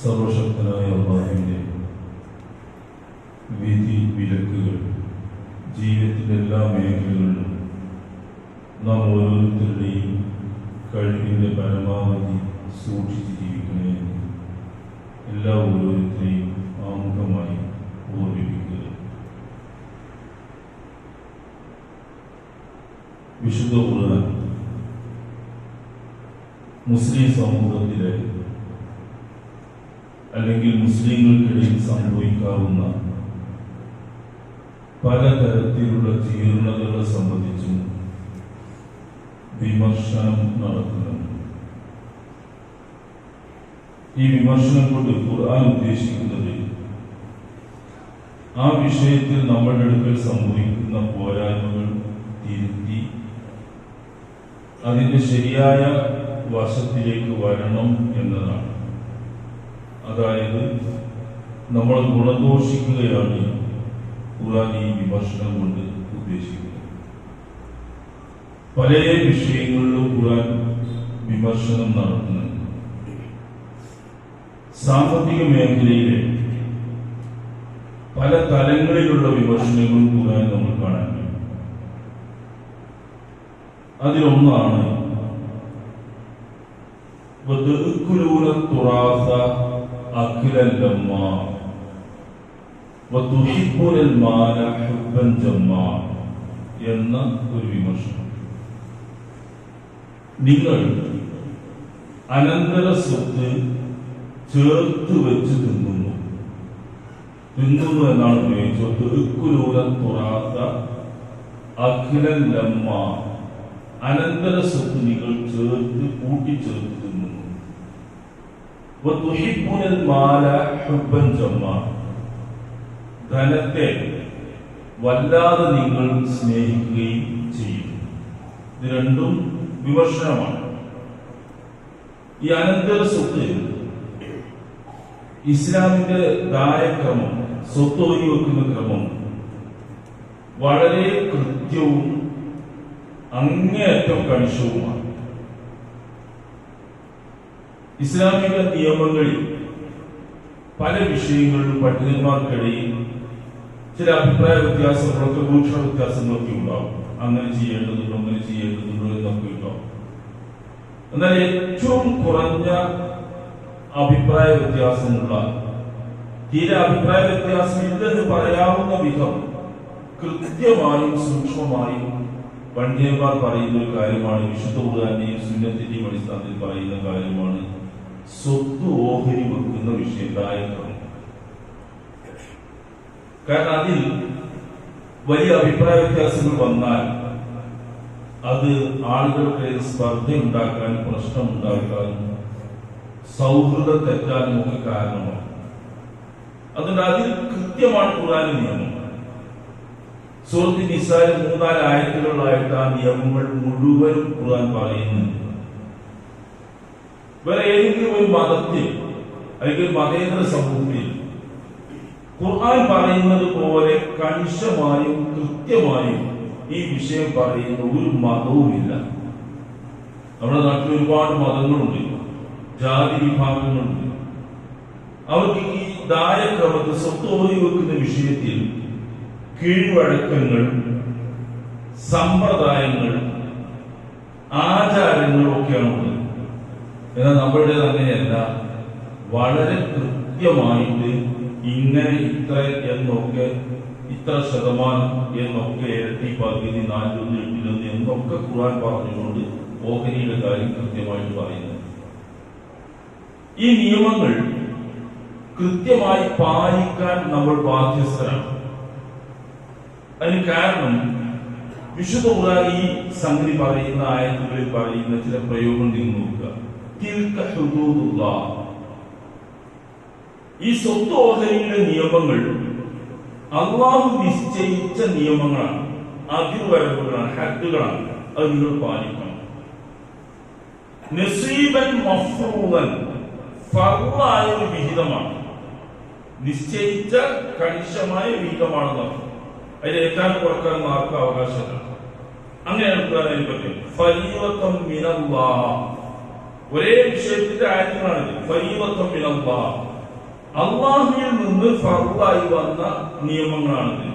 സർവശക്തനായ അല്ലാഹുവിന്റെ വിധി വിലക്കുകൾ ജീവിതത്തിൻ്റെ എല്ലാ മേഖലകളിലും നാം ഓരോരുത്തരുടെയും കഴിവിൻ്റെ പരമാവധി സൂക്ഷിച്ച് ജീവിക്കണേ എന്ന് എല്ലാ ഓരോരുത്തരെയും ആമുഖമായി ഓർമ്മിപ്പിക്കുക. വിശുദ്ധ ഖുർആൻ മുസ്ലിം സമൂഹത്തിലെ അല്ലെങ്കിൽ മുസ്ലിങ്ങൾക്കിടയിൽ സംഭവിക്കാവുന്ന പലതരത്തിലുള്ള ജീർണതകളെ സംബന്ധിച്ചും വിമർശനം നടത്തുന്നുണ്ട്. ഈ വിമർശനം കൊണ്ട് ഖുർആൻ ഉദ്ദേശിക്കുന്നത് ആ വിഷയത്തിൽ നമ്മുടെ അടുക്കൽ സംഭവിക്കുന്ന പോരായ്മകൾ തിരുത്തി അതിന്റെ ശരിയായ വശത്തിലേക്ക് വരണം എന്നതാണ്. അതായത് നമ്മൾ ഗുണദോഷിക്കുകയാണ് ഖുർആൻ ഈ വിമർശനം കൊണ്ട് ഉദ്ദേശിക്കുന്നത്. പല വിഷയങ്ങളിലും ഖുർആൻ വിമർശനം നടത്തുന്നുണ്ട്. സാമ്പത്തിക മേഖലയിലെ പല തലങ്ങളിലുള്ള വിമർശനങ്ങളും ഖുർആൻ നമ്മൾ കാണാൻ കഴിയും. അതിലൊന്നാണ് എന്ന ഒരു വിമർശനം. നിങ്ങൾ അനന്തര സ്വത്ത് ചേർത്ത് വെച്ച് തിന്നുന്നു എന്നാണ് ഉപയോഗിച്ചത്. അനന്തര സ്വത്ത് നിങ്ങൾ ചേർത്ത് കൂട്ടിച്ചേർത്ത് തിന്നുന്നു. ധനത്തെ വല്ലാതെ നിങ്ങൾ സ്നേഹിക്കുകയും ചെയ്യും. ഇത് രണ്ടും വിമർശനമാണ്. ഈ അനന്തര സ്വത്ത് ഇസ്ലാമിന്റെ ദായക്രമം, സ്വത്ത് വെക്കുന്ന ക്രമം വളരെ കൃത്യവും അങ്ങേയറ്റം കണിശവുമാണ്. ഇസ്ലാമിക നിയമങ്ങളിൽ പല വിഷയങ്ങളിലും പണ്ഡിതന്മാർക്കിടയിൽ ചില അഭിപ്രായ വ്യത്യാസങ്ങളൊക്കെ, വീക്ഷണ വ്യത്യാസങ്ങളൊക്കെ ഉണ്ടാവും. അങ്ങനെ ചെയ്യേണ്ടതുണ്ടോ, അങ്ങനെ ചെയ്യേണ്ടതുണ്ടോ എന്നൊക്കെ ഉണ്ടാവും. എന്നാൽ ഏറ്റവും കുറഞ്ഞ അഭിപ്രായ വ്യത്യാസമുള്ള, തീരെ അഭിപ്രായ വ്യത്യാസം ഇല്ലെന്ന് പറയാവുന്ന വിധം കൃത്യമായും സൂക്ഷ്മമായും പണ്ഡിതന്മാർ പറയുന്ന ഒരു കാര്യമാണ്, വിശുദ്ധ ഖുർആന്റെയും സുന്നത്തിന്റെയും അടിസ്ഥാനത്തിൽ പറയുന്ന കാര്യമാണ് സ്വത്ത് ഓഹരി വെക്കുന്ന വിഷയത്തായ. കാരണം അതിൽ വലിയ അഭിപ്രായ വ്യത്യാസങ്ങൾ വന്നാൽ അത് ആളുകൾക്ക് സ്പർദ്ധ ഉണ്ടാക്കാൻ, പ്രശ്നം ഉണ്ടാക്കാനും, സൗഹൃദം തെറ്റാനും ഒക്കെ കാരണമാണ്. അതുകൊണ്ട് അതിൽ കൃത്യമാണ് ഖുർആനിലെ നിയമം. സൂറത്ത് നിസായിൽ 3-4 ആയത്തുകളിലായിട്ട് ആ നിയമങ്ങൾ മുഴുവനും ഖുർആൻ പറയുന്നുണ്ട്. വേറെ ഏതെങ്കിലും ഒരു മതത്തിൽ അല്ലെങ്കിൽ മതേതര സമൂഹത്തിൽ ഖുർആൻ പറയുന്നത് പോലെ കണിശമായും കൃത്യമായും ഈ വിഷയം പറയുന്ന ഒരു മതവുമില്ല. നമ്മുടെ നാട്ടിൽ ഒരുപാട് മതങ്ങളുണ്ട്, ജാതി വിഭാഗങ്ങളുണ്ട്. അവർക്ക് ഈ ദായക്രമത്തിൽ സ്വത്ത് ഓഹരി വെക്കുന്ന വിഷയത്തിൽ കീഴ്വഴക്കങ്ങൾ, സമ്പ്രദായങ്ങൾ, ആചാരങ്ങളൊക്കെയാണ് ഉള്ളത്. എന്നാൽ നമ്മളുടെ അങ്ങനെയല്ല. വളരെ കൃത്യമായിട്ട് ഇങ്ങനെ ഇത്ര എന്നൊക്കെ, ഇത്ര ശതമാനം എന്നൊക്കെ, ഇരട്ടി, പകുതി, 4 എന്നൊക്കെ ഖുർആൻ പറഞ്ഞുകൊണ്ട് ഓഹരിയുടെ കാര്യം കൃത്യമായിട്ട് പറയുന്നു. ഈ നിയമങ്ങൾ കൃത്യമായി പാലിക്കാൻ നമ്മൾ ബാധ്യസ്ഥരാണ്. അതിന് കാരണം വിശുദ്ധ ഖുർആൻ ഈ സംഗതി പറയുന്ന ആയത്തുകളിൽ പറയുന്ന ചില പ്രയോഗങ്ങൾ നിങ്ങൾ നോക്കുക. തിൽക ഹുദൂദുല്ലാഹ്. ഈ സ്വത്ത് ഓഹരിയുടെ നിയമങ്ങൾ അല്ലാഹു നിശ്ചയിച്ച നിയമങ്ങളാണ്, അതിർവരമ്പുകളാണ്, ഹദ്ദുകളാണ്. അത് നിങ്ങൾ പാലിക്കണം. നസീബൻ മഫ്റൂദൻ, ഫർളായ ഒരു വിഹിതമാണ്, നിശ്ചയിച്ച കണിശമായ വിഹിതമാണെന്ന്. അതിൽ ഏറ്റാനും കുറക്കാനും ആർക്കും അവകാശമില്ല. അങ്ങനെയാണ് ഖുർആൻ അതിനെ പറ്റി ഫരീളത്തും മിനല്ലാഹ്, ഒരേ വിഷയത്തിന്റെ ആയത്തുകളാണ്. ഫരീദത്തും മിനല്ലാഹ്, അള്ളാഹുവിൽ നിന്ന് ഫർളായി വന്ന നിയമങ്ങളാണ്.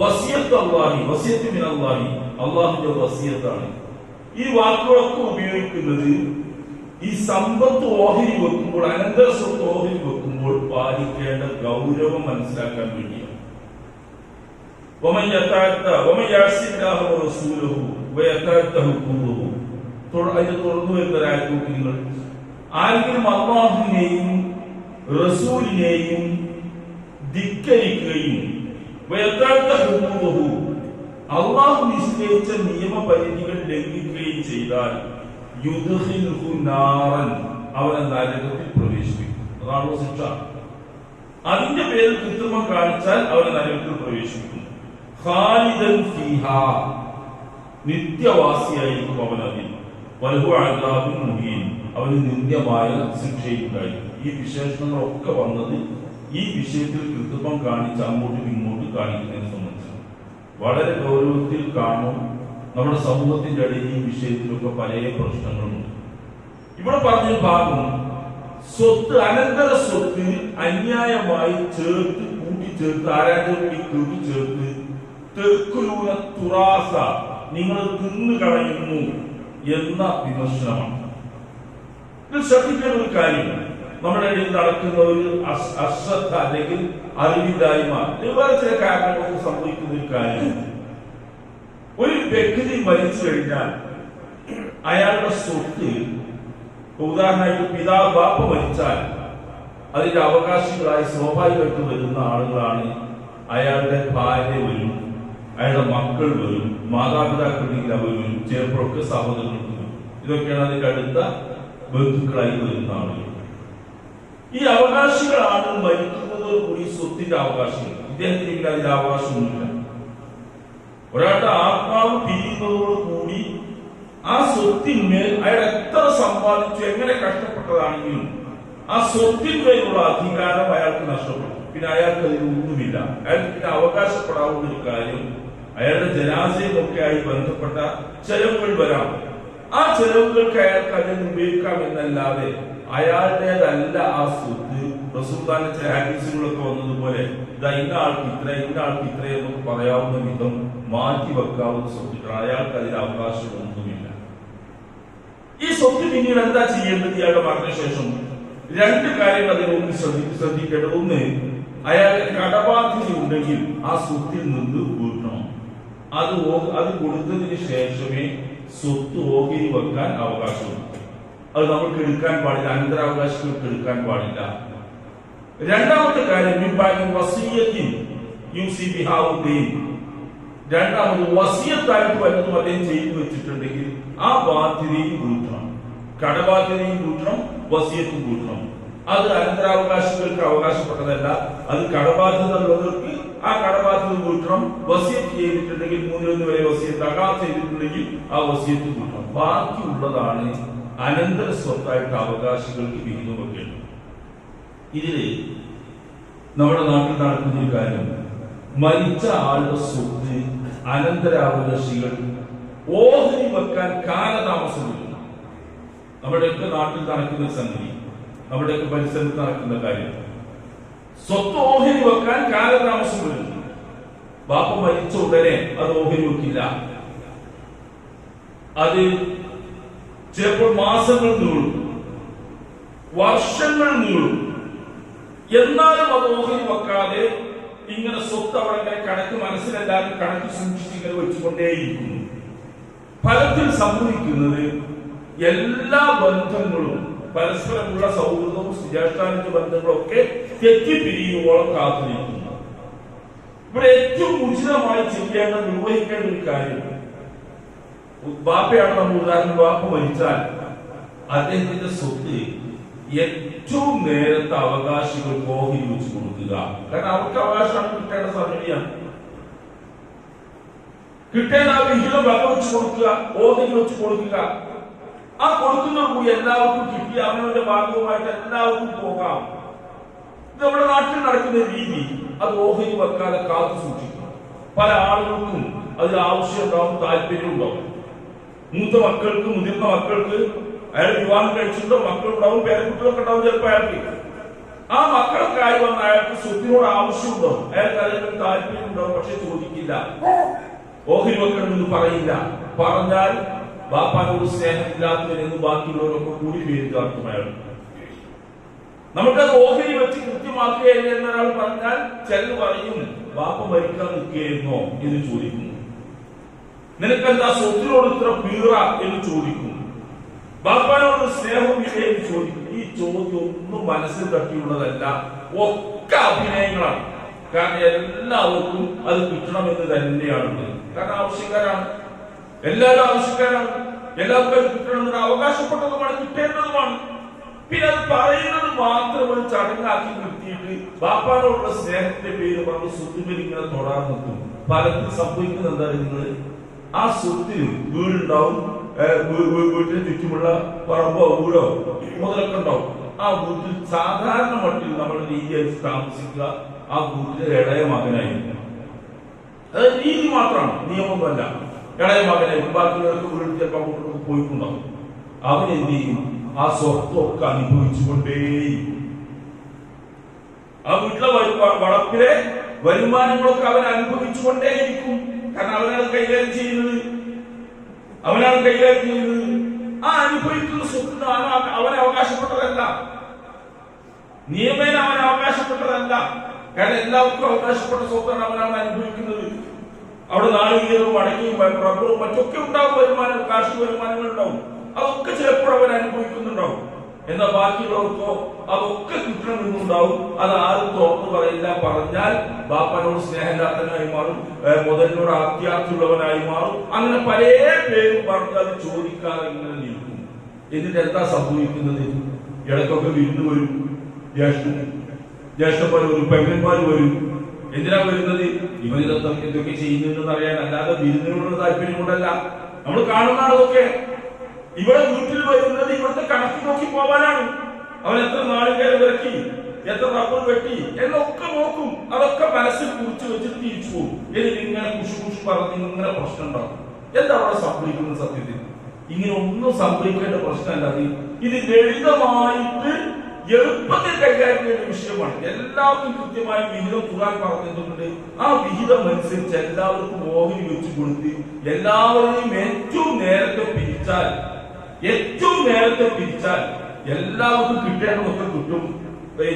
വസിയത്ത് അല്ലാഹി, വസിയത്ത് മിനല്ലാഹി, അള്ളാഹുവിന്റെ വസിയത്താണ്. ഈ വാക്കുകളൊക്കെ ഉപയോഗിക്കുന്നത് ഈ സമ്പത്ത് ഓഹരി വെക്കുമ്പോൾ, അനന്തര സ്വത്ത് ഓഹരി വെക്കുമ്പോൾ പാലിക്കേണ്ട ഗൗരവം മനസ്സിലാക്കാൻ വേണ്ടിയാണ്. അതിന് തുറന്നു വരുന്നതായിട്ട് നിങ്ങൾ ആരെങ്കിലും അല്ലാഹുവിനെയും റസൂലിനെയും ധിക്കരിക്കുകയും അള്ളാഹു നിശ്ചയിച്ച നിയമപരിധികൾ ലംഘിക്കുകയും ചെയ്താൽ അവനെ നരകത്തിൽ പ്രവേശിപ്പിക്കും. അതാണോ ശിക്ഷ? അതിന്റെ പേരിൽ കൃത്രിമം കാണിച്ചാൽ അവനെ നരകത്തിൽ പ്രവേശിപ്പിക്കും. ഖാലിദൻ ഫീഹാ, നിത്യവാസിയായിരിക്കും അവൻ അതിൽ. വലഹു അദാബുൻ മുഹീൻ, അവന് നിന്ദ്യമായ ശിക്ഷയുണ്ടായി. ഈ വിശേഷണങ്ങളൊക്കെ വന്നത് ഈ വിഷയത്തിൽ കൃത്രിമം കാണിച്ച് അങ്ങോട്ടും ഇങ്ങോട്ടും കാണിക്കുന്നതിനെ സംബന്ധിച്ച് വളരെ ഗൗരവത്തിൽ കാണും. നമ്മുടെ സമൂഹത്തിന്റെ ഇടയിൽ ഈ വിഷയത്തിലൊക്കെ പല പ്രശ്നങ്ങളുണ്ട്. ഇവിടെ പറഞ്ഞ ഭാഗം സ്വത്ത്, അനന്തര സ്വത്ത് അന്യായമായി ചേർത്ത് കൂട്ടിച്ചേർത്ത് ആരാധനയിൽ കൂട്ടിച്ചേർത്ത് തെക്കുലൂന തുറാസ, നിങ്ങൾ തിന്നു കളയുന്നു എന്ന വിമർശനമാണ്. ഇത് ശ്രദ്ധിക്കേണ്ട ഒരു കാര്യം, നമ്മുടെ ഇടയിൽ നടക്കുന്ന ഒരു അശ്രദ്ധ അല്ലെങ്കിൽ അറിവില്ലായ്മ, വേറെ ചില കാരണങ്ങൾക്ക് സംഭവിക്കുന്ന ഒരു കാര്യം. ഒരു വ്യക്തി മരിച്ചു കഴിഞ്ഞാൽ അയാളുടെ സ്വത്ത്, ഉദാഹരണമായിട്ട് പിതാവ് ബാപ്പ മരിച്ചാൽ അതിന്റെ അവകാശികളായി സ്വാഭാവികമായിട്ട് വരുന്ന ആളുകളാണ് അയാളുടെ ഭാര്യ വരും, അയാളുടെ മക്കൾ വരും, മാതാപിതാക്കളുണ്ടെങ്കിൽ അവർ വരും, ചിലപ്പോഴൊക്കെ സഹോദരങ്ങൾക്ക് വരും. ഇതൊക്കെയാണ് അതിന്റെ അടുത്ത ബന്ധുക്കളായി വരുന്ന ആളുകൾ. ഈ അവകാശികളാണ് മരിക്കുന്നതോടുകൂടി സ്വത്തിന്റെ അവകാശികൾ. ഇദ്ദേഹത്തിന് അതിന്റെ അവകാശമൊന്നുമില്ല. ഒരാളുടെ ആത്മാവ് പിരിയുന്നതോടുകൂടി ആ സ്വത്തിന്മേൽ അയാൾ എത്ര സമ്പാദിച്ചു, എങ്ങനെ കഷ്ടപ്പെട്ടതാണെങ്കിലും ആ സ്വത്തിന്മേലുള്ള അധികാരം അയാൾക്ക് നഷ്ടപ്പെടും. പിന്നെ അയാൾക്ക് അതിനൊന്നുമില്ല. അയാൾക്ക് പിന്നെ അവകാശപ്പെടാവുന്ന ഒരു കാര്യം, അയാളുടെ ജനാസയുമൊക്കെ ആയി ബന്ധപ്പെട്ട ചെലവുകൾ വരാം. ആ ചെലവുകൾക്ക് അയാൾക്ക് അതിന് ഉപയോഗിക്കാം എന്നല്ലാതെ അയാളുടേതല്ല ആ സ്വത്ത്. റസൂലുള്ളാഹിന്റെ ചില ഹദീസുകളൊക്കെ വന്നതുപോലെ ഇന്ന ആൾക്ക് ഇത്ര, ഇന്ന ആൾക്ക് ഇത്ര എന്നൊക്കെ പറയാവുന്ന വിധം മാറ്റി വെക്കാവുന്ന സ്വത്തുക്കൾ, അയാൾക്ക് അതിന് അവകാശമൊന്നുമില്ല. ഈ സ്വത്ത് പിന്നീട് എന്താ ചെയ്യേണ്ടത്? ഇയാളുടെ മരണശേഷം രണ്ട് കാര്യങ്ങൾ അതിനൊന്ന് ശ്രദ്ധിക്കേണ്ടത്. ഒന്ന്, അയാൾക്ക് കടബാധ്യത ഉണ്ടെങ്കിൽ ആ സ്വത്തിൽ നിന്ന് വീട്ടണം. അത് കൊടുത്തതിന് ശേഷമേ സ്വത്ത് ഓഹരി വെക്കാൻ അവകാശമുണ്ട്. അത് നമുക്ക് എടുക്കാൻ പാടില്ല, അനന്തരാവകാശികൾക്ക് എടുക്കാൻ പാടില്ല. രണ്ടാമത്തെ കാര്യം, രണ്ടാമത് വസിയത്തായിട്ട് വല്ലതും അദ്ദേഹം ചെയ്തു വെച്ചിട്ടുണ്ടെങ്കിൽ ആ ബാധ്യതയും കൂട്ടണം. കടബാധ്യതയും കൂട്ടണം, വസിയത്തും കൂട്ടണം. അത് അനന്തരാവകാശികൾക്ക് അവകാശപ്പെട്ടതല്ല, അത് കടബാധ്യത ഉള്ളവർക്ക് ആ കടബാധ്യത കൂട്ടണം. വസിയത്ത് ചെയ്തിട്ടുണ്ടെങ്കിൽ 3 വരെ വസിയത്ത്, അകാത്ത് ചെയ്തിട്ടുണ്ടെങ്കിൽ ആ വസിയത്ത് കൂട്ടണം. ബാക്കിയുള്ളതാണ് അനന്തര സ്വത്തായിട്ട് അവകാശികൾക്ക് വിഹിതം വെക്കേണ്ടത്. ഇതില് നമ്മുടെ നാട്ടിൽ നടക്കുന്ന ഒരു കാര്യം, മരിച്ച ആളുടെ സ്വത്ത് അനന്തരാവകാശികൾ ഓഹരി വെക്കാൻ കാലതാമസമില്ല. നമ്മുടെയൊക്കെ നാട്ടിൽ നടക്കുന്ന സംഗതി, നമ്മുടെയൊക്കെ പരിസരത്ത് നടക്കുന്ന കാര്യം, സ്വത്ത് ഓഹരി വെക്കാൻ കാലതാമസം വരുന്നു. ബാപ്പ മരിച്ച ഉടനെ അത് ഓഹരി വെക്കില്ല. അത് ചിലപ്പോൾ മാസങ്ങൾ നീളും, വർഷങ്ങൾ നീളും. എന്നാലും അത് ഓഹരി വെക്കാതെ ഇങ്ങനെ സ്വത്ത് അവിടെ കണക്ക് മനസ്സിലെല്ലാവരും കണക്ക് സൂക്ഷിച്ച് ഇങ്ങനെ വെച്ചുകൊണ്ടേയിരിക്കുന്നു. ഫലത്തിൽ സംഭവിക്കുന്നത് എല്ലാ ബന്ധങ്ങളും, പരസ്പരമുള്ള സൗഹൃദവും സുജാഷ്ടാനിന്റെ ബന്ധങ്ങളൊക്കെ തെറ്റിപ്പിരിയുവോളം കാത്തിരിക്കുന്നു. ഇവിടെ ഏറ്റവും ഉചിതമായി ചെയ്യേണ്ട, നിർവഹിക്കേണ്ട ഒരു കാര്യം, ബാപ്പയാണ് നമ്മൾ ഉദാഹരണം. ബാപ്പ മരിച്ചാൽ അദ്ദേഹത്തിന്റെ സ്വത്ത് ഏറ്റവും നേരത്തെ അവകാശികൾക്ക് ഓഹരി വെച്ച് കൊടുക്കുക. കാരണം അവർക്ക് അവകാശമാണ്, കിട്ടേണ്ട സമയമാണ്. കിട്ടേണ്ട ആ വിഹിതം വെച്ച് കൊടുക്കുക, ഓഹരി വെച്ച് കൊടുക്കുക. ആ കൊടുക്കുന്നവർ കൂടി എല്ലാവർക്കും കിട്ടി അവനവന്റെ ഭാഗവുമായിട്ട് എല്ലാവർക്കും പോകാം. ഇത് നമ്മുടെ നാട്ടിൽ നടക്കുന്ന രീതി. അത് ഓഹരി വെക്കാതെ കാത്തു സൂക്ഷിക്കണം. പല ആളുകൾക്കും അതിൽ ആവശ്യം ഉണ്ടാവും, താല്പര്യം ഉണ്ടാവും. മൂത്ത മക്കൾക്ക്, മുതിർന്ന മക്കൾക്ക് അയാൾ വിവാഹം കഴിച്ചിട്ടുണ്ടോ, മക്കളുണ്ടാവും, പേരക്കുട്ടികളൊക്കെ ഉണ്ടാവും ചിലപ്പോൾ അയാൾക്ക്. ആ മക്കളൊക്കെ ആയി വന്ന അയാൾക്ക് സ്വത്തിനോട് ആവശ്യമുണ്ടോ, അയാൾക്ക് അതിനൊരു താല്പര്യം ഉണ്ടാവും, പക്ഷെ ചോദിക്കില്ല, ഓഹരി വെക്കണമെന്ന് പറയില്ല. പറഞ്ഞാൽ ബാപ്പാനോട് സ്നേഹമില്ലാത്തവരെന്ന് ബാക്കിയുള്ളവരൊക്കെ കൂടി പേര് ചേർക്കും അയാൾ. നമുക്കത് ഓഹരി വെച്ച് കൃത്യമാക്കുകയല്ല എന്നൊരാൾ പറഞ്ഞാൽ ചിലർ പറയും ബാപ്പ മരിക്കാൻ നിൽക്കുകയായിരുന്നോ എന്ന് ചോദിക്കുന്നു. നിനക്കെന്താ സ്വത്തിനോട് ഇത്ര പീറ എന്ന് ചോദിക്കുന്നു. ബാപ്പാനോട് സ്നേഹമില്ലേ എന്ന് ചോദിക്കുന്നു. ഈ ചോദ്യം ഒന്നും മനസ്സിൽ തട്ടിയുള്ളതല്ല, ഒക്കെ അഭിനയങ്ങളാണ്. കാരണം എല്ലാവർക്കും അത് കിട്ടണമെന്ന് തന്നെയാണുള്ളത്. കാരണം ആവശ്യക്കാരാണ്, എല്ലാവരും ആവശ്യക്കാരാണ്, എല്ലാവർക്കും അത് കിട്ടണമെന്ന് അവകാശപ്പെട്ടതുമാണ്, കിട്ടേണ്ടതുമാണ്. പിന്നെ അത് പറയുന്നത് മാത്രം ഒരു ചടങ്ങാക്കി നിർത്തിയിട്ട് ബാപ്പാനോടുള്ള സ്നേഹത്തിന്റെ പേര് പറഞ്ഞ് സ്വത്തുമേൽ ഇങ്ങനെ തൊടാൻ നിർത്തും. പലർക്കും സംഭവിക്കുന്നത് എന്താണ്, നിങ്ങൾ ആ സ്വത്തിന് വീടുണ്ടാവും, വീട്ടിന് ചുറ്റുമുള്ള പറമ്പോ വീടോ മുതലൊക്കെ ഉണ്ടാവും. ആ വീട്ടിൽ സാധാരണ മട്ടിൽ നമ്മുടെ രീതിയായി താമസിക്കുക ആ വീട്ടിലെ ഇളയ മകനായിരിക്കും. അത് രീതി മാത്രമാണ്, നിയമമൊന്നുമല്ല. ഇളയ മകനായിരിക്കും, ബാക്കിയുള്ളവർക്ക് വീട്ടിൽ ചിലപ്പോൾ അങ്ങോട്ടൊക്കെ പോയിട്ടുണ്ടാവും. അവൻ എന്ത് ചെയ്യും, ആ സ്വത്തൊക്കെ അനുഭവിച്ചുകൊണ്ടേയിരിക്കും. ആ വീട്ടിലെ വളപ്പിലെ വരുമാനങ്ങളൊക്കെ അവൻ അനുഭവിച്ചുകൊണ്ടേയിരിക്കും. കാരണം അവനാണ് കൈകാര്യം ചെയ്യുന്നത്. ആ അനുഭവിക്കുന്ന സ്വത്തിന് അവനെ അവകാശപ്പെട്ടതല്ല, നിയമേന അവൻ അവകാശപ്പെട്ടതല്ല. കാരണം എല്ലാവർക്കും അവകാശപ്പെട്ട സ്വത്താണ് അവനാണ് അനുഭവിക്കുന്നത്. അവിടെ നാളികേരവും അടയ്ക്കയും റബ്ബറും മറ്റൊക്കെ ഉണ്ടാവും, വരുമാനം, കാർഷിക വരുമാനങ്ങൾ ഉണ്ടാവും. അതൊക്കെ ചിലപ്പോൾ അവൻ അനുഭവിക്കുന്നുണ്ടാവും. എന്നാൽ ബാക്കിയുള്ളവർക്കോ അതൊക്കെ കിട്ടണമെന്നുണ്ടാവും. അത് ആരും തുറന്നു പറയില്ല. പറഞ്ഞാൽ ബാപ്പനോട് സ്നേഹമില്ലാത്തവനായി മാറും, മുതലിനോട് അത്യാർത്ഥിയുള്ളവനായി മാറും. അങ്ങനെ പല പേരും പറഞ്ഞാൽ ചോദിക്കാതെ ഇങ്ങനെ നിൽക്കും. എന്നിട്ട് എന്താ സംഭവിക്കുന്നത്, ഇടയ്ക്കൊക്കെ വിരുന്ന് വരും, ജ്യേഷ്ഠന്മാർ വരും, പെങ്ങന്മാർ വരും. എന്തിനാ വരുന്നത്, ഇവരിതൊക്കെ എന്തൊക്കെ ചെയ്യുന്നുണ്ടെന്ന് അറിയാൻ, അല്ലാതെ വിരുന്നിനോടുള്ള താല്പര്യം കൊണ്ടല്ല. നമ്മൾ കാണുന്നതാണ് അതൊക്കെ. ഇവിടെ വീട്ടിൽ വരുന്നത് ഇവിടുത്തെ കണക്ക് നോക്കി പോവാനാണ്. അവൻ എത്ര നാളികേരം ഇറക്കി, എത്ര റബ്ബർ വെട്ടി എന്നൊക്കെ നോക്കും. അതൊക്കെ മനസ്സിൽ കുറിച്ച് വെച്ചിട്ട് തിരിച്ചു പോകും. എനിക്ക് ഇങ്ങനെ കുശു പറഞ്ഞ് ഇങ്ങനെ പ്രശ്നം ഉണ്ടാവും. എന്താ അവിടെ സംഭവിക്കുന്ന, സത്യത്തിൽ ഇങ്ങനെ ഒന്നും സംഭവിക്കേണ്ട പ്രശ്നമല്ലാതെ ഇത് ലളിതമായിട്ട് എളുപ്പത്തിൽ കൈകാര്യം ചെയ്യേണ്ട വിഷയമാണ്. എല്ലാവർക്കും കൃത്യമായ വിഹിതം ഖുർആൻ പറഞ്ഞിട്ടുണ്ട്. ആ വിഹിതം അനുസരിച്ച് എല്ലാവർക്കും ഓഹരി വെച്ച് കൊടുത്ത് എല്ലാവരെയും ഏറ്റവും നേരത്തെ പിരിച്ചാൽ എല്ലാവർക്കും കിട്ടേണ്ടതൊക്കെ കിട്ടും.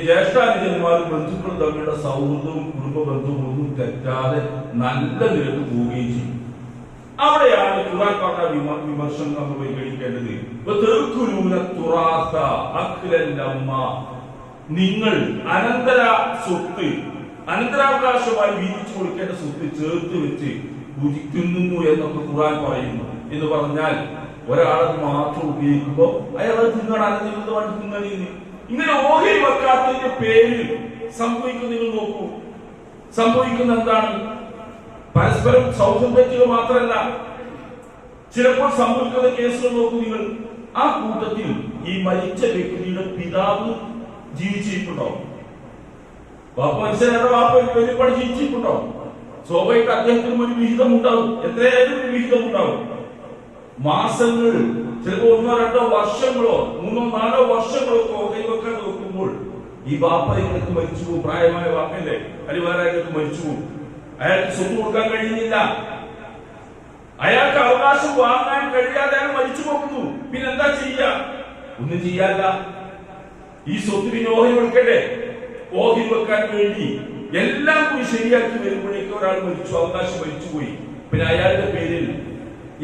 ജ്യേഷ്ഠാനുജന്മാരും ബന്ധുക്കളും തമ്മിലുള്ള സൗഹൃദവും കുടുംബ ബന്ധവും ഒന്നും തെറ്റാതെ നല്ല നിരക്ക് പോവുകയും ചെയ്യും. അവിടെയാണ് ഖുർആൻ പറഞ്ഞ വിമർശനം നമ്മൾ പരിഗണിക്കേണ്ടത്. നിങ്ങൾ അനന്തര സ്വത്ത്, അനന്തരാവകാശമായി വീതിച്ചു കൊടുക്കേണ്ട സ്വത്ത് ചേർത്ത് വെച്ച് ഭുജിക്കുന്നു എന്നൊക്കെ ഖുർആൻ പറയുന്നു. എന്ന് പറഞ്ഞാൽ ഒരാളത് മാത്രം ഉപയോഗിക്കുമ്പോ അയാളത് തിന്നാണ്, അനന്തരമായിട്ട് തിന്നണിന്ന്. ഇങ്ങനെ ഓഹരി വെക്കാത്തതിന്റെ പേരിൽ സംഭവിക്കുന്ന നിങ്ങൾ നോക്കൂ. സംഭവിക്കുന്ന എന്താണ്, പരസ്പരം സൗഹൃദത്തിൽ മാത്രമല്ല, ചിലപ്പോൾ സംഭവിക്കുന്ന കേസുകൾ നോക്കൂ നിങ്ങൾ. ആ കൂട്ടത്തിൽ ഈ മരിച്ച വ്യക്തിയുടെ പിതാവ് ജീവിച്ചിട്ടുണ്ടാവും, ബാപ്പ മനുഷ്യരുടെ ബാപ്പ വലിയ പണി ജീവിച്ചിട്ടുണ്ടാവും. സ്വാഭാവിക അദ്ദേഹത്തിനും ഒരു വിഹിതം ഉണ്ടാവും, എത്രയായാലും ഒരു വിഹിതം ഉണ്ടാവും. മാസങ്ങൾ, ചിലപ്പോൾ 1-2 വർഷങ്ങളോ 3-4 വർഷങ്ങളോ കൈവക്കാൻ നോക്കുമ്പോൾ ഈ ബാപ്പ നിങ്ങൾക്ക് മരിച്ചു പോകും. പ്രായമായ ബാപ്പയല്ലേ, അല്ലെങ്കിൽ വേറെ ആൾക്ക് മരിച്ചു പോകും. അയാൾക്ക് സ്വത്ത് കൊടുക്കാൻ കഴിയുന്നില്ല, അയാൾക്ക് അവകാശം വാങ്ങാൻ കഴിയാതെ അയാൾ മരിച്ചു പോകുന്നു. പിന്നെ എന്താ ചെയ്യുക, ഒന്നും ചെയ്യാല്ല. ഈ സ്വത്ത് പിന്നെ ഓഹരി വെക്കണ്ടേ, ഓഹരി വെക്കാൻ വേണ്ടി എല്ലാം കൂടി ശരിയാക്കി വരുമ്പോഴേക്കും ഒരാൾ മരിച്ചു, അവകാശം മരിച്ചുപോയി. പിന്നെ അയാളുടെ പേരിൽ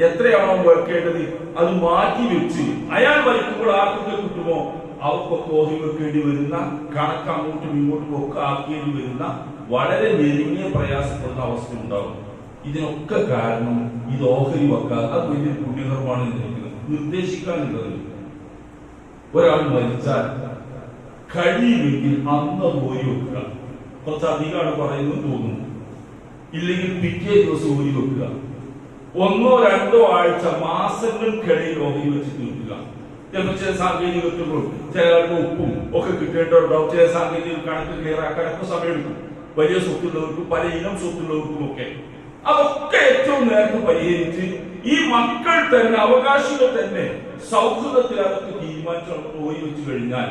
എത്രയാണോ വെക്കേണ്ടത് അത് മാറ്റി വെച്ച് അയാൾ മരിക്കുമ്പോൾ ആർക്കൊക്കെ കിട്ടുമോ അവർക്കൊക്കെ ഓഹരി വെക്കേണ്ടി വരുന്ന, കണക്ക് അങ്ങോട്ടും ഇങ്ങോട്ടും ഒക്കെ ആക്കേണ്ടി വരുന്ന വളരെ ഞെരുങ്ങിയ പ്രയാസപ്പെടുന്ന അവസ്ഥ ഉണ്ടാവും. ഇതിനൊക്കെ കാരണം ഇത് ഓഹരി വെക്കാതെ, അത് വലിയ പുണ്യകർമാണ് നിർദ്ദേശിക്കാനുള്ളത്. ഒരാൾ മരിച്ചാൽ കഴിയുമെങ്കിൽ അന്ന് ഓരി വെക്കുക. കുറച്ചധികമാണ് പറയുന്നത് തോന്നുന്നു. ഇല്ലെങ്കിൽ പിറ്റേ ദിവസം ഓരി വെക്കുക. 1-2 ആഴ്ച, മാസങ്ങൾക്കിടയിൽ ഓഹരി വെച്ച് തീർക്കുക. ചിലപ്പോൾ ചില സാങ്കേതികത്വങ്ങളും ചില ഉപ്പും ഒക്കെ കിട്ടേണ്ടതുണ്ടാവും. ചില സാങ്കേതിക കണക്ക് ക്ലിയർ ആക്കാനൊക്കെ സമയമെടുക്കും. വലിയ സ്വത്തുള്ളവർക്കും പല ഇനം സ്വത്തുള്ളവർക്കും ഒക്കെ. അതൊക്കെ ഏറ്റവും നേരത്തെ പരിഹരിച്ച് ഈ മക്കൾ തന്നെ, അവകാശികൾ തന്നെ സൗഹൃദത്തിൽ അതൊക്കെ തീരുമാനിച്ചു പോയി വെച്ച് കഴിഞ്ഞാൽ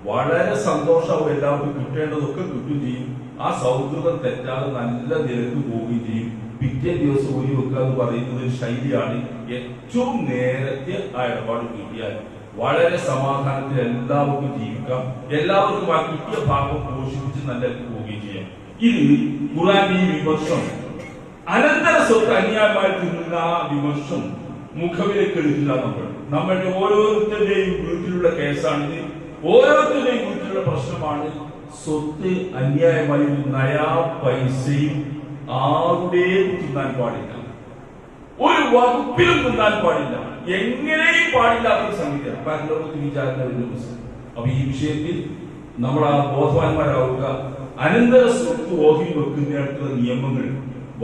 വളരെ സന്തോഷവും എല്ലാവർക്കും കിട്ടേണ്ടതൊക്കെ കിട്ടുകയും ചെയ്യും. ആ സൗഹൃദം തെറ്റാതെ നല്ല നിലക്ക് പോവുകയും ചെയ്യും. പിറ്റേ ദിവസം ഒഴി വെക്കുക എന്ന് പറയുന്നത് ഒരു ശൈലിയാണ്. ഏറ്റവും നേരത്തെ ആ ഇടപാട് കിട്ടിയാൽ വളരെ സമാധാനത്തിൽ എല്ലാവർക്കും ജീവിക്കാം. എല്ലാവർക്കും ആ കിട്ടിയ ഭാഗം പോഷിപ്പിച്ച് നല്ല പോവുകയും ചെയ്യാം. ഇത് ഖുർആൻ ഈ വിമർശം, അനന്തര സ്വത്ത് അന്യായമായി തിന്നുന്ന ആ വിമർശം മുഖവിലേക്ക് എടുക്കില്ല. നമ്മളുടെ ഓരോരുത്തരുടെയും വീട്ടിലുള്ള കേസാണിത്. ഓരോരുത്തരുടെയും വീട്ടിലുള്ള പ്രശ്നമാണ്. സ്വത്ത് അന്യായമായി ഒരു നയാ പൈസയും ആരുടെയും തിന്നാൻ പാടില്ല, ഒരു വകുപ്പിലും തിന്നാൻ പാടില്ല, എങ്ങനെയും പാടില്ലാത്ത സംഗതിയാണ് പരലോകത്ത് വിചാരണ വരുന്ന ദിവസം. അപ്പൊ ഈ വിഷയത്തിൽ നമ്മൾ ആ ബോധവാന്മാരാവുക. അനന്തര സ്വത്ത് ഓഹരി വെക്കുന്നതിനുള്ള നിയമങ്ങൾ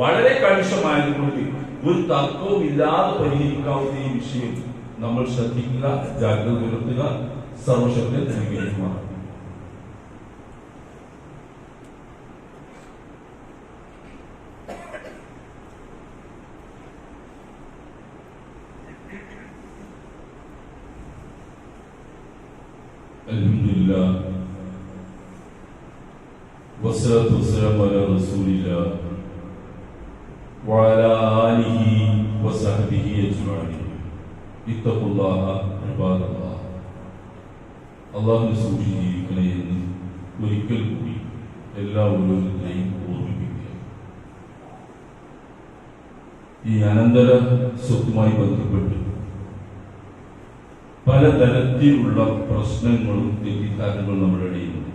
വളരെ കണിശമായതുകൊണ്ട് ഒരു തർക്കവും ഇല്ലാതെ പരിഹരിക്കാവുന്ന ഈ വിഷയം നമ്മൾ ശ്രദ്ധിക്കുക, ജാഗ്രത പുലർത്തുക, സർവശക്തൻ സ്വീകരിക്കുമാണ്. അൽഹംദുലില്ലാഹ് വസ്സലാത്തു വസ്സലാമു അലാ റസൂലില്ലാഹ് വഅലാ ആലിഹി വസഹ്ബിഹി അജ്മഈൻ. ഇത്തഖുല്ലാഹ ഇബാദല്ലാഹ്. അല്ലാഹുവിനെ സൂക്ഷിച്ച് ജീവിക്കണേ എന്ന് ഒരിക്കൽ കൂടി എല്ലാ ഓരോരുത്തരെയും ഓർമ്മിപ്പിക്കുക. ഈ അനന്തര സ്വത്തുമായി ബന്ധപ്പെട്ട് പലതരത്തിലുള്ള പ്രശ്നങ്ങളും തെറ്റിദ്ധാരണകളും നമ്മുടെ ഇടയിലുണ്ട്.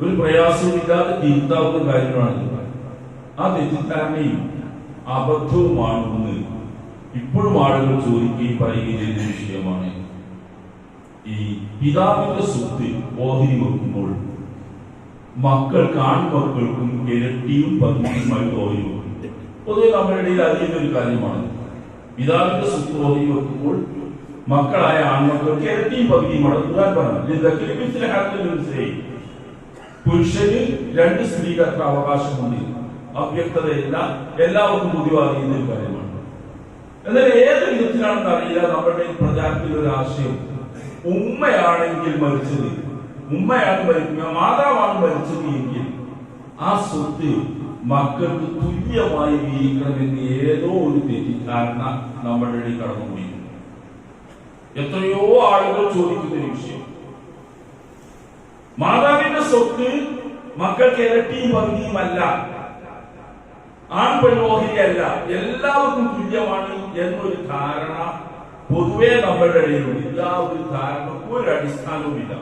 ഒരു പ്രയാസമില്ലാതെ തിരുത്താവുന്ന കാര്യങ്ങളാണ്. ആ തെറ്റിദ്ധാരണയും അബദ്ധവുമാണെന്ന് ഇപ്പോഴും ആളുകൾ ചോദിക്കുകയും പറയുകയും ചെയ്യുന്ന വിഷയമാണ് ഈ പിതാവിന്റെ സ്വത്ത് ഓഹരി വെക്കുമ്പോൾ മക്കൾക്ക്, ആൺമക്കൾക്കും ഇരട്ടിയും പതിമൂന്നുമായി ഓഹരി വെക്കും. പൊതുവെ നമ്മുടെ ഇടയിൽ അറിയുന്ന ഒരു കാര്യമാണ്. പിതാവിന്റെ സ്വത്ത് ഓഹരി വെക്കുമ്പോൾ മക്കളായ ആൺമക്കൾക്ക് ഇരട്ടിയും പകുതിയുമാണ് ഖുർആൻ പറഞ്ഞത്. പുരുഷന് 2 സ്ത്രീക്ക് അത്ര അവകാശമുണ്ട്. അവ്യക്തതയില്ല, എല്ലാവർക്കും പൊതുവാകുന്ന ഒരു കാര്യമാണ്. എന്നാൽ ഏത് വിധത്തിലാണെന്ന് അറിയില്ല, നമ്മുടെ പ്രചാരത്തിൽ ഒരു ആശയം, ഉമ്മയാണെങ്കിൽ മരിച്ചത്, ഉമ്മയാണ് മരിക്കുക, മാതാവാണ് മരിച്ചത് എങ്കിൽ ആ സ്വത്ത് മക്കൾക്ക് തുല്യമായി വീഴിക്കണമെന്ന് ഏതോ ഒരു തെറ്റിദ്ധാരണ നമ്മുടെ ഇടയിൽ കടന്നുപോയി. എത്രയോ ആളുകൾ ചോദിക്കുന്ന ഒരു വിഷയം. മാതാവിന്റെ സ്വത്ത് മക്കൾക്ക് ഇരട്ടിയും പകുതിയുമല്ല, ആൺപെണ്ണോഹരിയല്ല, എല്ലാവർക്കും തുല്യമാണ് എന്നൊരു ധാരണ പൊതുവെ നമ്മുടെ ഇടയിലുണ്ട്. ആ ഒരു ധാരണക്ക് ഒരു അടിസ്ഥാനവുമില്ല,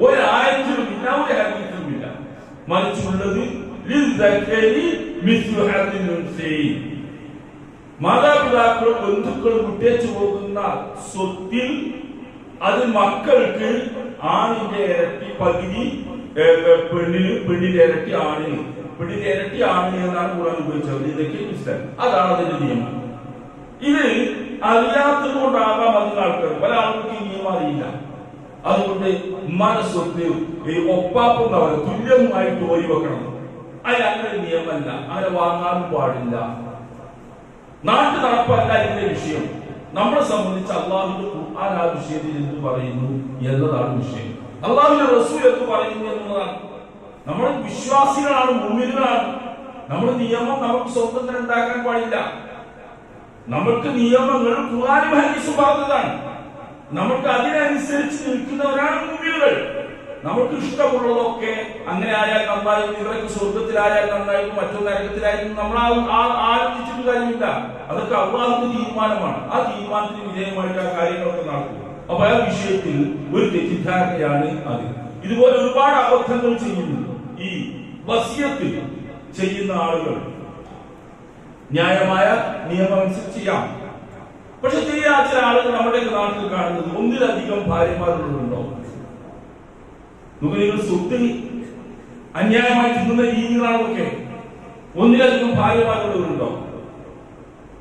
ഒരായത്തിലുമില്ല, ഒരു ഹദീസിലുമില്ല. മറിച്ചുള്ളത് മാതാപിതാക്കളും ബന്ധുക്കളും വിട്ടേച്ചു പോകുന്ന സ്വത്തിൽ അത് മക്കൾക്ക് ആണിന്റെ ഇരട്ടി പകുതി, പെണ്ണിന്റെ ഇരട്ടി ആണിന്, പെണ്ണിന്റെ ഇരട്ടി ആണിന് എന്നാണ് ഖുർആൻ ഉപയോഗിച്ചത്. ഇതൊക്കെ മനസ്സിലായി. അതാണ് അതിന്റെ നിയമം. ഇത് അറിയാത്തത് കൊണ്ടാകാം അതിന് ആൾക്കാർ, പല ആൾക്കാർക്ക് ഈ നിയമം അറിയില്ല. അതുകൊണ്ട് മനസ്സൊത്ത് ഒപ്പാപ്പം തുല്യമായിട്ട് ഓരി വെക്കണം. അതിന് അങ്ങനെ നിയമമല്ല, അങ്ങനെ വാങ്ങാനും പാടില്ല. നാട്ടു നടപ്പല്ല ഇതിന്റെ വിഷയം. നമ്മളെ സംബന്ധിച്ച് അള്ളാഹുവിന്റെ ഖുർആൻ ആ വിഷയത്തിൽ എന്ത് പറയുന്നു എന്നതാണ് വിഷയം. അള്ളാഹുവിന്റെ റസൂൽ എന്ത് പറയുന്നു എന്നതാണ്. നമ്മൾ വിശ്വാസികളാണ്, മുഅ്മിനുകളാണ്. നമ്മുടെ നിയമം നമുക്ക് സ്വന്തം ഉണ്ടാക്കാൻ പാടില്ല. നമുക്ക് നിയമങ്ങൾ ഖുർആനും ഹദീസും പറഞ്ഞതാണ്. നമുക്ക് അതിനനുസരിച്ച് നിൽക്കുന്നവരാണ് മുഅ്മിനുകൾ. നമുക്ക് ഇഷ്ടമുള്ളതൊക്കെ അങ്ങനെ ആയാൽ നന്നായിരുന്നു, ഇവരൊക്കെ സ്വർഗത്തിലായാൽ നന്നായിരുന്നു, മറ്റൊരു നരകത്തിലായിരുന്നു, നമ്മൾ ആലോചിച്ചിട്ട് കാര്യമില്ല. അതൊക്കെ അള്ളാഹുവിന്റെ തീരുമാനമാണ്. ആ തീരുമാനത്തിന് വിധേയമായിട്ട് ആ കാര്യങ്ങളൊക്കെ നടക്കും. അപ്പൊ ആ വിഷയത്തിൽ ഒരു തെറ്റിദ്ധാരണയാണ് അത്. ഇതുപോലെ ഒരുപാട് അബദ്ധങ്ങൾ ചെയ്യുന്നു ഈ വസിയത്ത് ചെയ്യുന്ന ആളുകൾ. ന്യായമായ നിയമം അനുസരിച്ച് ചെയ്യാം. പക്ഷെ ചെയ്യാൻ ചില ആളുകൾ നമ്മുടെ നാട്ടിൽ കാണുന്നത് ഒന്നിലധികം ഭാര്യമാരുണ്ടോ. നിങ്ങൾ സ്വത്ത് അന്യായമായി തിന്നുന്ന രീതികളാണൊക്കെ. ഒന്നിലധികം ഭാര്യമാരുള്ളവരുണ്ടോ.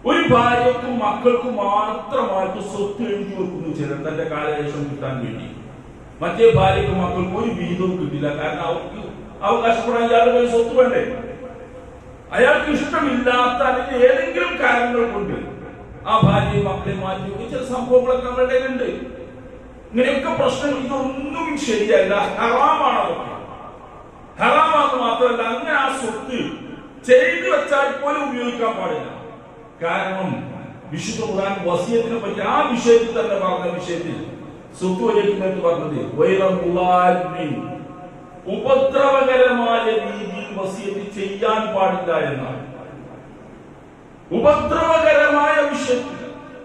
ഒരു ഭാര്യക്കും മക്കൾക്കും മാത്രമായിട്ട് സ്വത്ത് എഴുതി വെക്കുന്നു ചിലർ, തന്റെ കാലശേഷം കിട്ടാൻ വേണ്ടി. മറ്റേ ഭാര്യക്കും മക്കൾക്കും ഒരു വീതവും കിട്ടില്ല. കാരണം അവർക്ക് അവകാശപ്പെടാൻ ഇയാളുടെ സ്വത്ത് വേണ്ടേ. അയാൾക്ക് ഇഷ്ടമില്ലാത്ത അല്ലെങ്കിൽ ഏതെങ്കിലും കാരണങ്ങൾ കൊണ്ട് ആ ഭാര്യയും മക്കളെ മാറ്റി ചില സംഭവങ്ങളൊക്കെ നമ്മളുടെ ഉണ്ട്. ഇങ്ങനെയൊക്കെ പ്രശ്നം, ഇതൊന്നും ശരിയല്ല, ഹറാമാണ്. അതൊക്കെ ഹറാമാണെന്ന് മാത്രമല്ല, അങ്ങനെ ആ സ്വത്ത് ചെയ്തു വെച്ചാൽ പോലും ഉപയോഗിക്കാൻ പാടില്ല. കാരണം വിശുദ്ധ ഖുർആൻ വസിയത്തിനെ പറ്റി ആ വിഷയത്തിൽ തന്നെ പറഞ്ഞ വിഷയത്തിൽ സ്വത്ത് വഹിക്കുന്നത് പറഞ്ഞത് ഉപദ്രവകരമായ രീതിയിൽ വസിയത്ത് ചെയ്യാൻ പാടില്ല എന്നാണ്. ഉപദ്രവകരമായ വിഷയത്തിൽ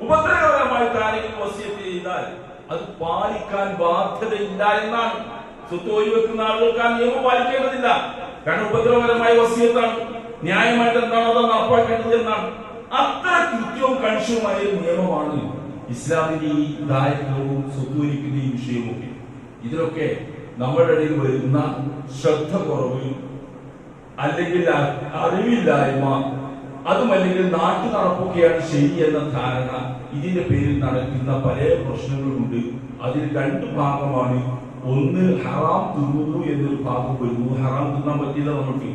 ഉപദ്രവകരമായിട്ട് ആരെങ്കിലും വസിയത്ത് ചെയ്താൽ അത് പാലിക്കാൻ ബാധ്യതയില്ല എന്നാണ്. സ്വത്ത് ഒഴിവെക്കുന്ന ആളുകൾക്ക് ആ നിയമം പാലിക്കേണ്ടതില്ല. കാരണം ഉപദ്രവകരമായ വസിയത്താണ്, ന്യായമായിട്ട് എന്താണോ അത് നടപ്പാക്കേണ്ടത് എന്നാണ്. അത്ര കൃത്യവും കണിശവുമായ നിയമമാണ് ഇസ്ലാമിന്റെ ഈ ദാരിദ്ര്യവും സ്വത്തുവരിക്കുന്ന ഈ വിഷയമൊക്കെ. ഇതിലൊക്കെ നമ്മുടെ ഇടയിൽ വരുന്ന ശ്രദ്ധ കുറവ്, അല്ലെങ്കിൽ അറിവില്ലായ്മ, അതുമല്ലെങ്കിൽ നാട്ടു നടപ്പൊക്കെയാണ് ശരി എന്ന ധാരണ, ഇതിന്റെ പേരിൽ നടക്കുന്ന പല പ്രശ്നങ്ങളുണ്ട്. അതിൽ രണ്ട് ഭാഗമാണ്. ഒന്ന്, ഹറാം തിന്നുന്നു എന്നൊരു ഭാഗം വരുന്നു, ഹറാം തിന്നാൻ പറ്റില്ല നമുക്ക്.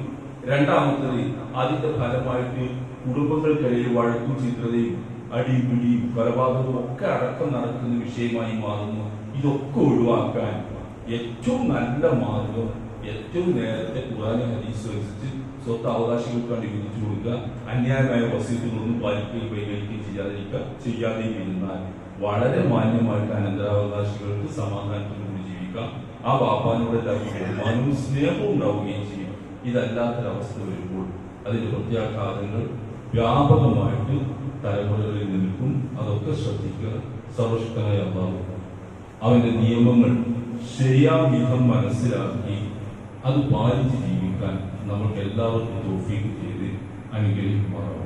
രണ്ടാമത്തത്, അതിന്റെ ഫലമായിട്ട് കുടുംബങ്ങൾക്കിടയിൽ വഴക്കും ചിത്രതയും അടിപിടിയും കൊലപാതകവും ഒക്കെ അടക്കം നടക്കുന്ന വിഷയമായി മാറുന്നു. ഇതൊക്കെ ഒഴിവാക്കാൻ ഏറ്റവും നല്ല മാർഗം, ഏറ്റവും നേരത്തെ ഖുർആനും ഹദീസും അനുസരിച്ച് സ്വത്ത് അവകാശികൾക്കാണ് വിധിച്ചു കൊടുക്കുക. അന്യായമായ വസീയത്തുകളൊന്നും പാലിക്കുകയും കൈകരിക്കുകയും ചെയ്യാതെയും ഇരുന്നാൽ വളരെ മാന്യമായിട്ട് അനന്തരാവകാശികൾക്ക് സമാധാനത്തോടുകൂടി ജീവിക്കാം. ആ വാപ്പാനോട് എല്ലാവർക്കും ബഹുമാനവും സ്നേഹവും ഉണ്ടാവുകയും ചെയ്യും. ഇതല്ലാത്തൊരവസ്ഥ വരുമ്പോൾ അതിന്റെ പ്രത്യാഘാതങ്ങൾ വ്യാപകമായിട്ട് തലമുറകളിൽ നിൽക്കും. അതൊക്കെ ശ്രദ്ധിക്കുക. സർവശക്തനായ അല്ലാഹു അവന്റെ നിയമങ്ങൾ ശരിയാം വിധം മനസ്സിലാക്കി അത് പാലിച്ച് ജീവിക്കാൻ നമ്മൾക്ക് എല്ലാവർക്കും തൗഫീഖ് ചെയ്ത് അനുഗ്രഹിക്കുമാറാവട്ടെ.